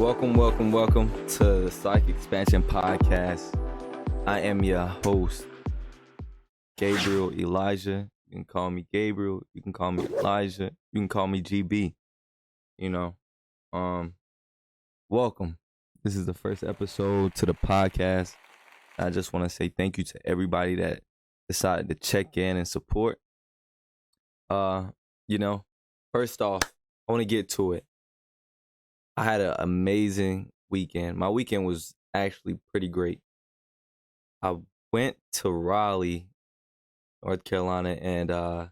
Welcome to the Psych Expansion Podcast. I am your host, Gabriel Elijah. You can call me Gabriel. You can call me Elijah. You can call me GB. Welcome. This is the first episode to the podcast. I just want to say thank you to everybody that decided to check in and support. First off, I want to get to it. I had an amazing weekend. My weekend was actually pretty great. I went to Raleigh, North Carolina, and I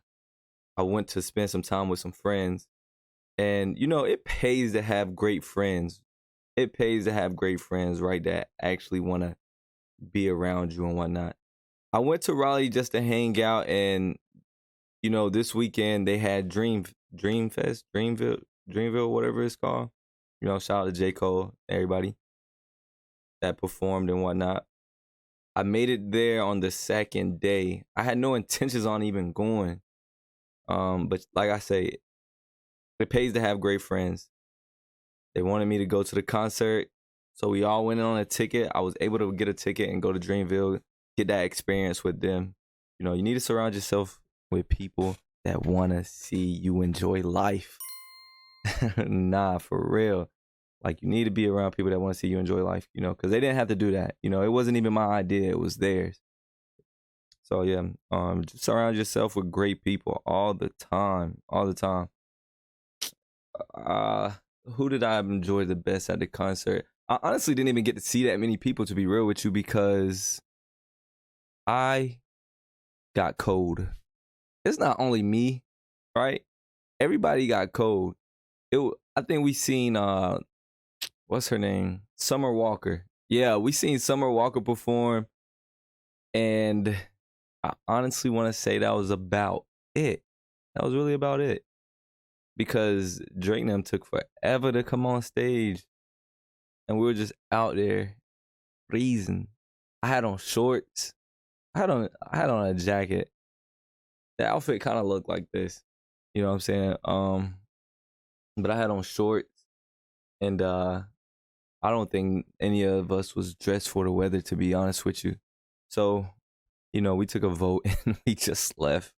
went to spend some time with some friends. And, it pays to have great friends. It pays to have great friends, right, that actually want to be around you and whatnot. I went to Raleigh just to hang out, and, this weekend they had Dreamfest, Dreamville, whatever it's called. Shout out to J. Cole, everybody that performed and whatnot. I made it there on the second day. I had no intentions on even going. But like I say, it pays to have great friends. They wanted me to go to the concert, so we all went in on a ticket. I was able to get a ticket and go to Dreamville, get that experience with them. You need to surround yourself with people that want to see you enjoy life. Nah, for real. Like, you need to be around people that want to see you enjoy life, because they didn't have to do that. It wasn't even my idea. It was theirs. So, yeah, just surround yourself with great people all the time. Who did I enjoy the best at the concert? I honestly didn't even get to see that many people, to be real with you, because I got cold. It's not only me, right? Everybody got cold. I think we seen what's her name? Summer Walker. Yeah, we seen Summer Walker perform, and I honestly want to say that was about it. That was really about it, because Drake and them took forever to come on stage, and we were just out there freezing. I had on shorts. I had on a jacket. The outfit kind of looked like this. You know what I'm saying? But I had on shorts, and I don't think any of us was dressed for the weather, to be honest with you. So, we took a vote and we just left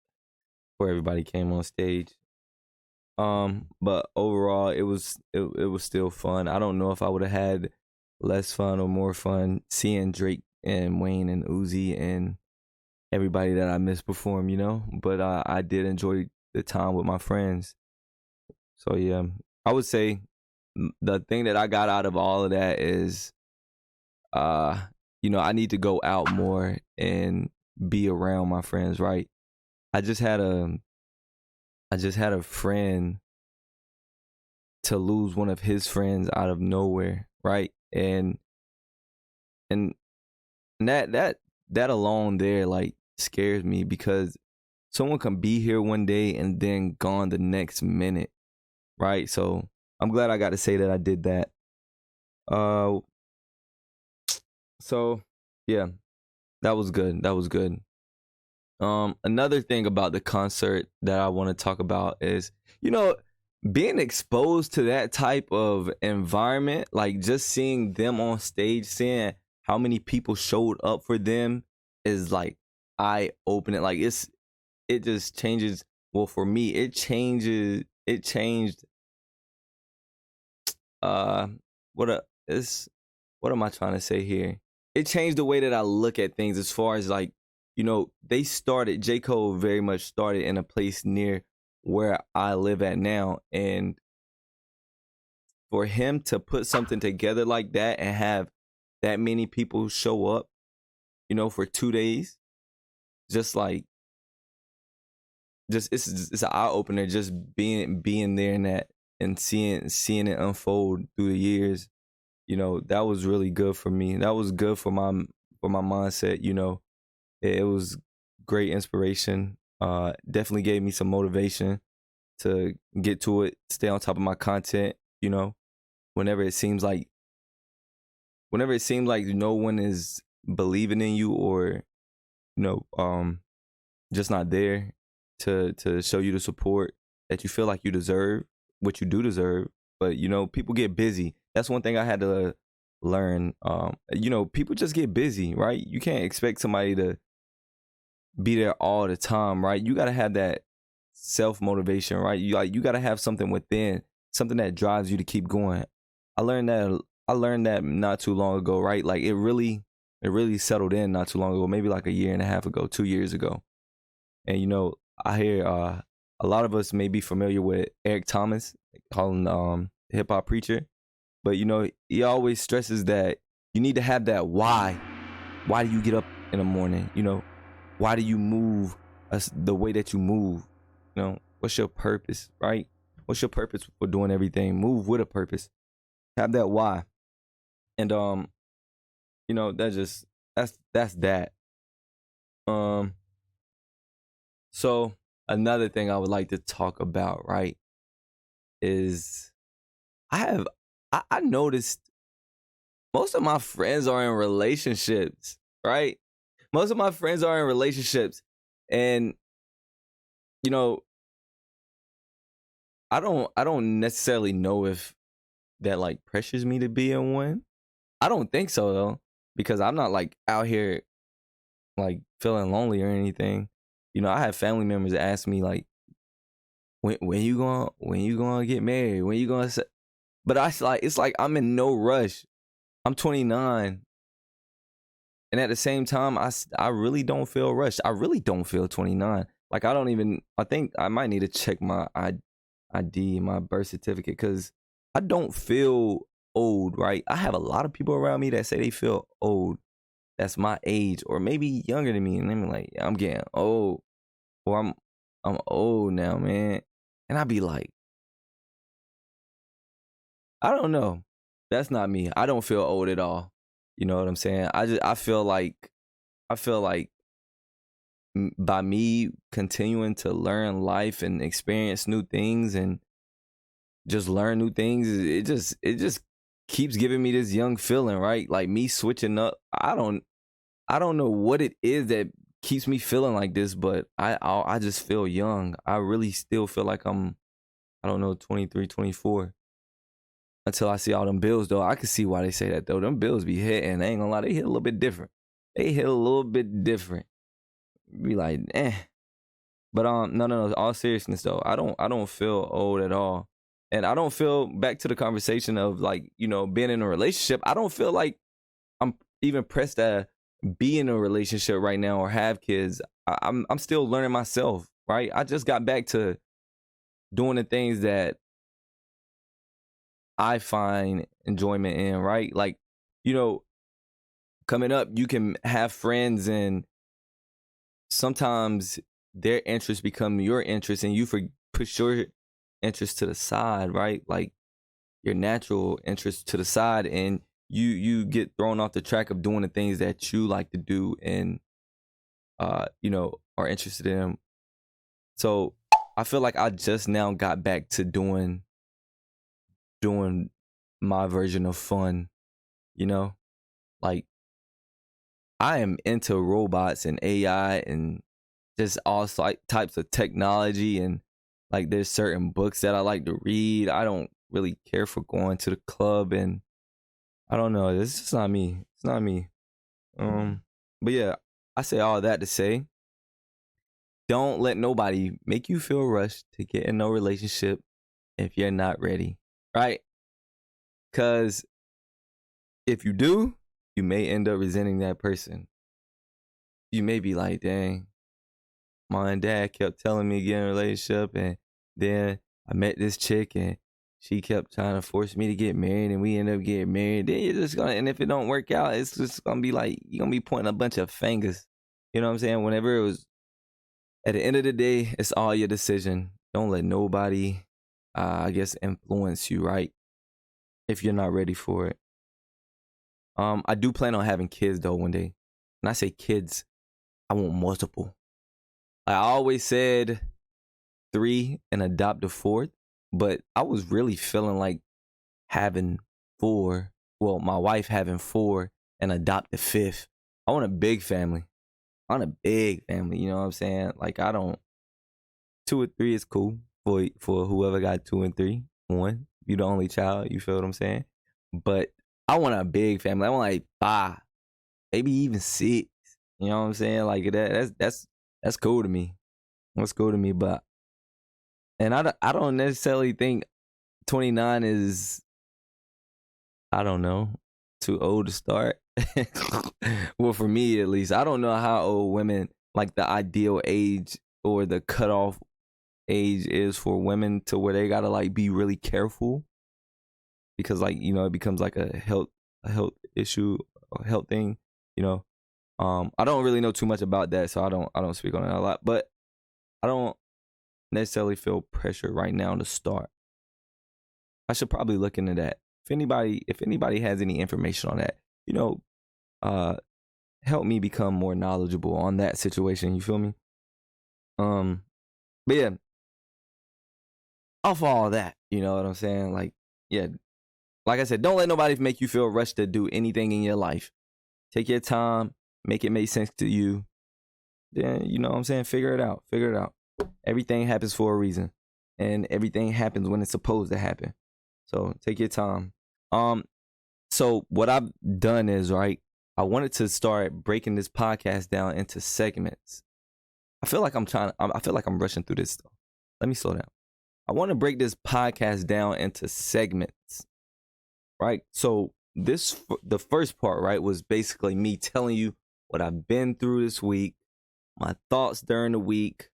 before everybody came on stage. But overall, it was still fun. I don't know if I would have had less fun or more fun seeing Drake and Wayne and Uzi and everybody that I missed perform, But I did enjoy the time with my friends. So, yeah, I would say the thing that I got out of all of that is, I need to go out more and be around my friends, right? I just had a friend to lose one of his friends out of nowhere, right? And that alone there, like, scares me, because someone can be here one day and then gone the next minute. Right, so I'm glad I got to say that I did that. So yeah, that was good. Another thing about the concert that I want to talk about is, being exposed to that type of environment, like just seeing them on stage, seeing how many people showed up for them is like eye-opening. Like, it just changes. Well, for me, it changed what am I trying to say here? It changed the way that I look at things, as far as, like, J. Cole very much started in a place near where I live at now, and for him to put something together like that and have that many people show up, for 2 days, just it's an eye opener, just being there in that and seeing it unfold through the years. That was really good for me. That was good for my mindset. It was great inspiration. Definitely gave me some motivation to get to it, stay on top of my content. Whenever it seems like no one is believing in you, or just not there to show you the support that you feel like you deserve, what you do deserve. But people get busy. that's one thing I had to learn. People just get busy, right? You can't expect somebody to be there all the time, right? You got to have that self motivation, right? You got to have something within, something that drives you to keep going. I learned that not too long ago, right? Like it really settled in not too long ago, maybe like a year and a half ago, 2 years ago. And I hear a lot of us may be familiar with Eric Thomas, calling hip hop preacher, but he always stresses that you need to have that why. Why do you get up in the morning? Why do you move the way that you move? What's your purpose, right? What's your purpose for doing everything? Move with a purpose. Have that why. And that's that. So another thing I would like to talk about, right, is I noticed most of my friends are in relationships, right? Most of my friends are in relationships, and I don't necessarily know if that like pressures me to be in one. I don't think so though, because I'm not like out here like feeling lonely or anything. I have family members that ask me like, when you gonna get married? When you gonna But it's like I'm in no rush. I'm 29. And at the same time, I really don't feel rushed. I really don't feel 29. Like I think I might need to check my ID, my birth certificate, because I don't feel old, right? I have a lot of people around me that say they feel old. That's my age or maybe younger than me. And I'm like, I'm getting old. Or I'm old now, man. And I be like, I don't know. That's not me. I don't feel old at all. You know what I'm saying? I feel like by me continuing to learn life and experience new things and just learn new things, it just keeps giving me this young feeling, right? Like me switching up. I don't know what it is that keeps me feeling like this, but I just feel young. I really still feel like I'm, I don't know, 23, 24. Until I see all them bills, though. I can see why they say that, though. Them bills be hitting. I ain't gonna lie, they hit a little bit different. They hit a little bit different. Be like, eh. But no. All seriousness, though, I don't feel old at all, and I don't feel, back to the conversation of like being in a relationship. I don't feel like I'm even pressed to be in a relationship right now or have kids. I'm still learning myself, right? I just got back to doing the things that I find enjoyment in, right? Like, coming up, you can have friends and sometimes their interests become your interests and you push your interests to the side, right? Like your natural interests to the side, and you get thrown off the track of doing the things that you like to do and are interested in. So I feel like I just now got back to doing my version of fun, like I am into robots and AI and just all types of technology, and like there's certain books that I like to read. I don't really care for going to the club, and I don't know, it's just not me. It's not me. But yeah, I say all that to say, don't let nobody make you feel rushed to get in no relationship if you're not ready, right? Because if you do, you may end up resenting that person. You may be like, dang, mom and dad kept telling me to get in a relationship, and then I met this chick and she kept trying to force me to get married, and we ended up getting married. Then you're just gonna, and if it don't work out, it's just gonna be like, you're gonna be pointing a bunch of fingers. You know what I'm saying? Whenever it was, at the end of the day, it's all your decision. Don't let nobody, influence you, right? If you're not ready for it. I do plan on having kids though one day. When I say kids, I want multiple. I always said 3 and adopt a 4th, but I was really feeling like having 4. Well, my wife having 4 and adopt the 5th. I want a big family. I want a big family. You know what I'm saying? Like 2 or 3 is cool for whoever got 2 and 3. 1, you the only child. You feel what I'm saying? but I want a big family. I want like 5, maybe even 6. You know what I'm saying? Like that's cool to me. That's cool to me. But and I don't necessarily think 29 is, I don't know, too old to start. Well, for me at least, I don't know how old women, like the ideal age or the cutoff age is for women to where they gotta like be really careful, because like, you know, it becomes like a health issue, a health thing, you know. I don't really know too much about that, so I don't speak on it a lot, but I don't necessarily feel pressure right now to start. I should probably look into that. If anybody has any information on that, you know, uh help me become more knowledgeable on that situation, you feel me? But yeah, off all that, you know what I'm saying? Like, yeah, like I said, don't let nobody make you feel rushed to do anything in your life. Take your time, make it make sense to you. Then, you know what I'm saying? Figure it out. Figure it out. Everything happens for a reason, and everything happens when it's supposed to happen. So take your time. So what I've done is, right, I wanted to start breaking this podcast down into segments. I feel like I'm rushing through this stuff. Let me slow down. I want to break this podcast down into segments, right? So the first part, right, was basically me telling you what I've been through this week, my thoughts during the week,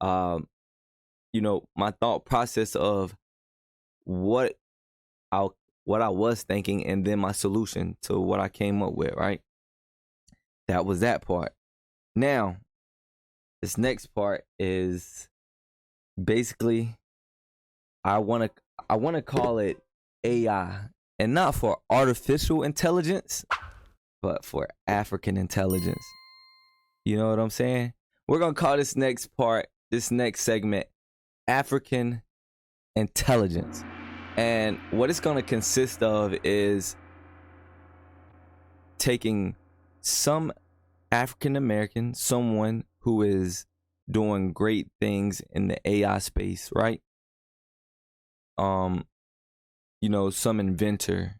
you know, my thought process of what I was thinking, and then my solution to what I came up with, right? That was that part. Now, this next part is basically I want to call it AI, and not for artificial intelligence, but for African intelligence. You know what I'm saying? We're going to call this next segment, African intelligence. And what it's going to consist of is taking some African American, someone who is doing great things in the AI space, right? You know, some inventor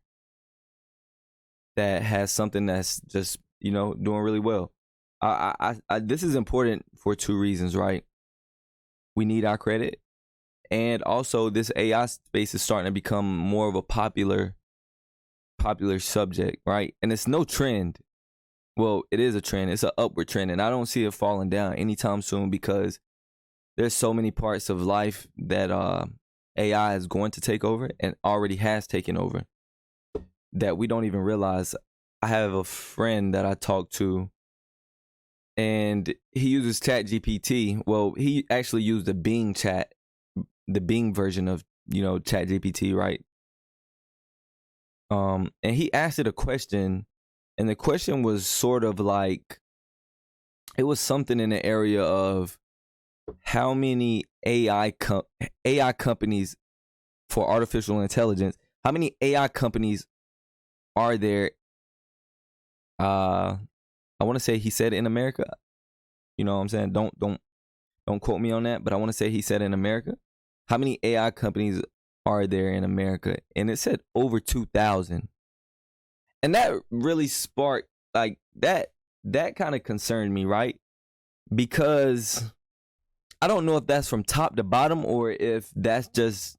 that has something that's just, you know, doing really well. This is important for 2 reasons, right? We need our credit, and also this AI space is starting to become more of a popular subject, right? And it's no trend. Well, it is a trend. It's an upward trend, and I don't see it falling down anytime soon, because there's so many parts of life that AI is going to take over and already has taken over that we don't even realize. I have a friend that I talk to, and he uses Chat GPT. Well, he actually used the Bing version of, you know, Chat GPT, right? And he asked it a question, and the question was sort of like, it was something in the area of how many AI companies for artificial intelligence, how many AI companies are there? I want to say he said in America. You know what I'm saying? Don't quote me on that, but I want to say he said in America. How many AI companies are there in America? And it said over 2,000. And that really sparked, like, that kind of concerned me, right? Because I don't know if that's from top to bottom, or if that's just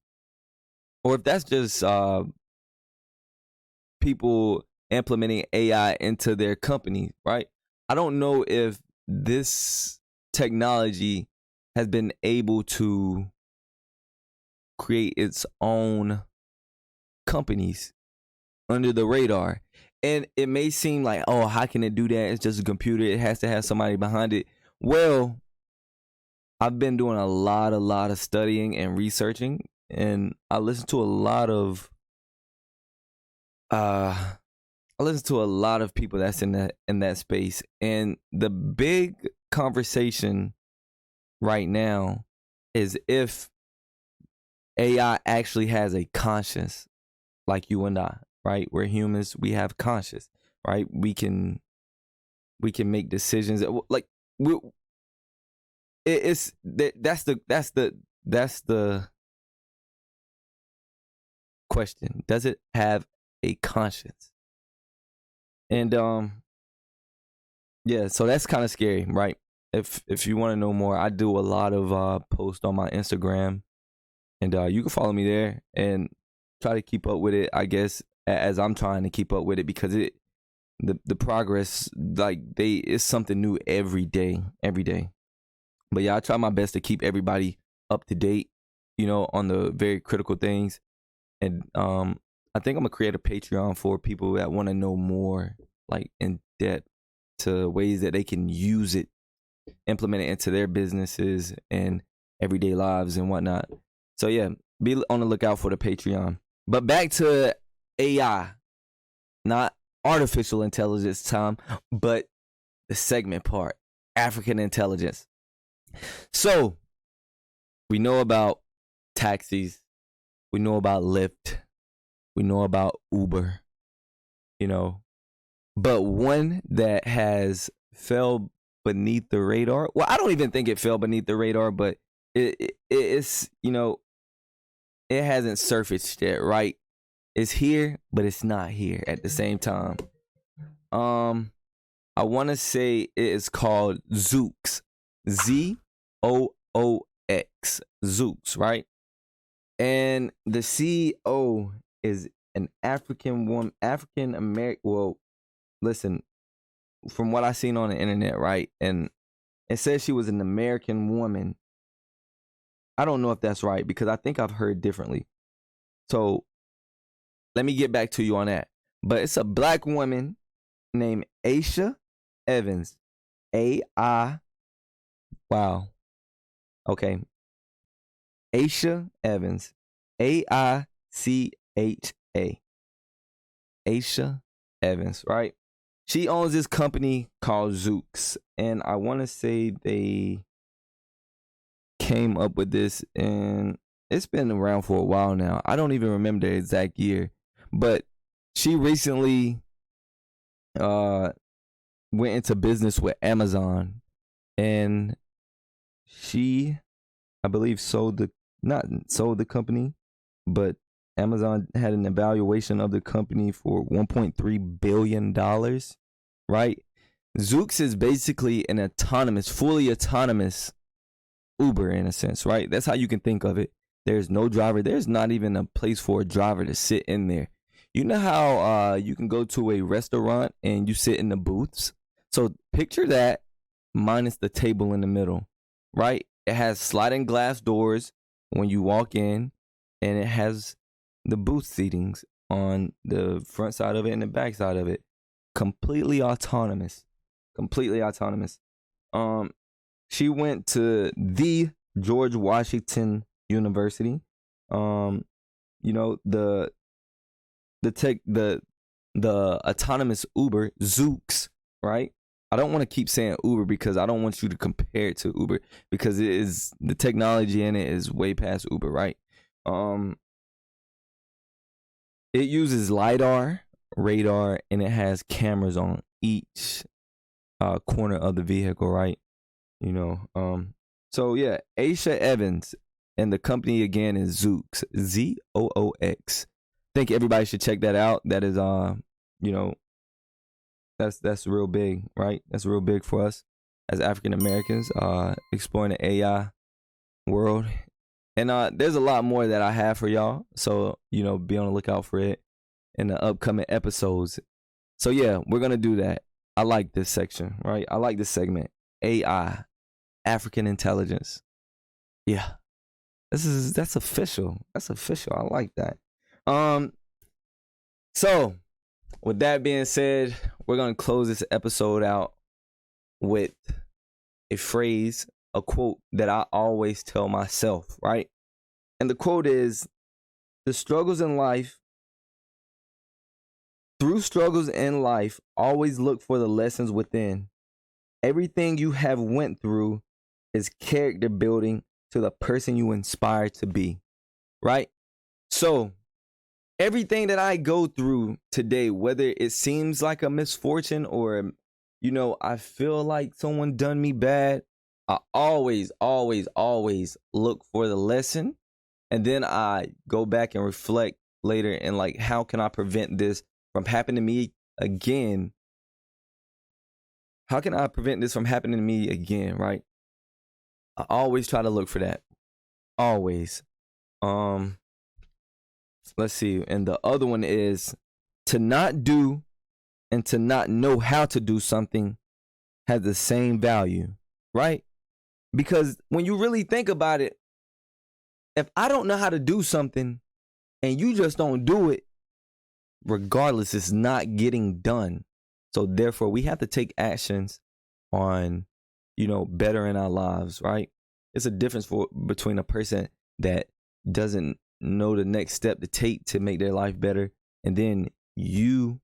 people implementing AI into their company, right? I don't know if this technology has been able to create its own companies under the radar. And it may seem like, oh, how can it do that? It's just a computer. It has to have somebody behind it. Well, I've been doing a lot of studying and researching, and I listen to a lot of people that's in that space. And the big conversation right now is if AI actually has a conscience like you and I, right? We're humans, we have conscience, right? We can make decisions. Like, that's the question. Does it have a conscience. And yeah, so that's kind of scary, right? If you want to know more, I do a lot of posts on my Instagram, and you can follow me there and try to keep up with it, I guess, as I'm trying to keep up with it, because the progress, like, it's something new every day. But yeah, I try my best to keep everybody up to date, on the very critical things. And I think I'm gonna create a Patreon for people that want to know more, like, in depth, to ways that they can use it, implement it into their businesses and everyday lives and whatnot. So yeah, be on the lookout for the Patreon. But back to AI, not artificial intelligence time, but the segment part, African intelligence. So we know about taxis, we know about Lyft, we know about Uber, but one that has fell beneath the radar. Well, I don't even think it fell beneath the radar, but it's it hasn't surfaced yet, right? It's here, but it's not here at the same time. I want to say it is called ZOOX, ZOOX, ZOOX, right? And the CEO is an African woman, African American. Well, listen, from what I seen on the internet, right? And it says she was an American woman. I don't know if that's right, because I think I've heard differently. So let me get back to you on that. But it's a black woman named Aisha Evans. Wow. Okay. Aisha Evans. AICHA. Aisha Evans, right? She owns this company called ZOOX. And I want to say they came up with this, and it's been around for a while now. I don't even remember the exact year. But she recently went into business with Amazon, and she, I believe, not sold the company, but Amazon had an evaluation of the company for $1.3 billion, right? ZOOX is basically an fully autonomous Uber, in a sense, right? That's how you can think of it. There's no driver. There's not even a place for a driver to sit in there. You know how you can go to a restaurant and you sit in the booths? So picture that minus the table in the middle, right? It has sliding glass doors when you walk in, and it has the booth seatings on the front side of it and the back side of it. Completely autonomous. She went to the George Washington University. The autonomous Uber, ZOOX, right? I don't want to keep saying Uber because I don't want you to compare it to Uber, because the technology in it is way past Uber, right? It uses LiDAR, radar, and it has cameras on each corner of the vehicle, right? So yeah, Aisha Evans, and the company again is ZOOX, ZOOX. I think everybody should check that out. That is that's real big, right? That's real big for us as African Americans, exploring the AI world. And there's a lot more that I have for y'all, so be on the lookout for it in the upcoming episodes. So yeah, we're gonna do that. I like this section, right? I like this segment. AI, African intelligence. Yeah, that's official. That's official. I like that. So with that being said, we're gonna close this episode out with a phrase, a quote that I always tell myself, right? And the quote is, through struggles in life, always look for the lessons within. Everything you have went through is character building to the person you inspire to be, right? So everything that I go through today, whether it seems like a misfortune or, I feel like someone done me bad, I always look for the lesson. And then I go back and reflect later, and like, how can I prevent this from happening to me again? How can I prevent this from happening to me again, right? I always try to look for that. Always. Let's see. And the other one is to not do and to not know how to do something has the same value, right? Because when you really think about it, if I don't know how to do something and you just don't do it, regardless, it's not getting done. So therefore, we have to take actions on, bettering our lives, right? It's a difference between a person that doesn't know the next step to take to make their life better, and then you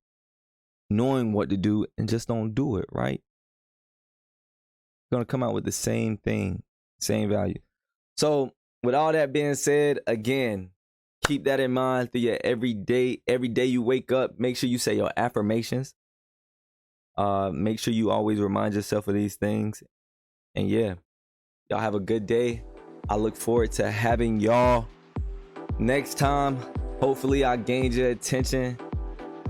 knowing what to do and just don't do it, right? You're gonna come out with the same thing, same value. So with all that being said, again, keep that in mind through your every day you wake up. Make sure you say your affirmations. Make sure you always remind yourself of these things. And yeah, y'all have a good day. I look forward to having y'all next time. Hopefully I gained your attention.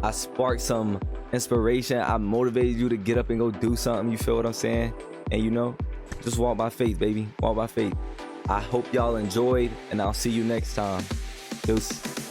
I sparked some inspiration. I motivated you to get up and go do something. You feel what I'm saying? And just walk by faith, baby. Walk by faith. I hope y'all enjoyed, and I'll see you next time. Deuce.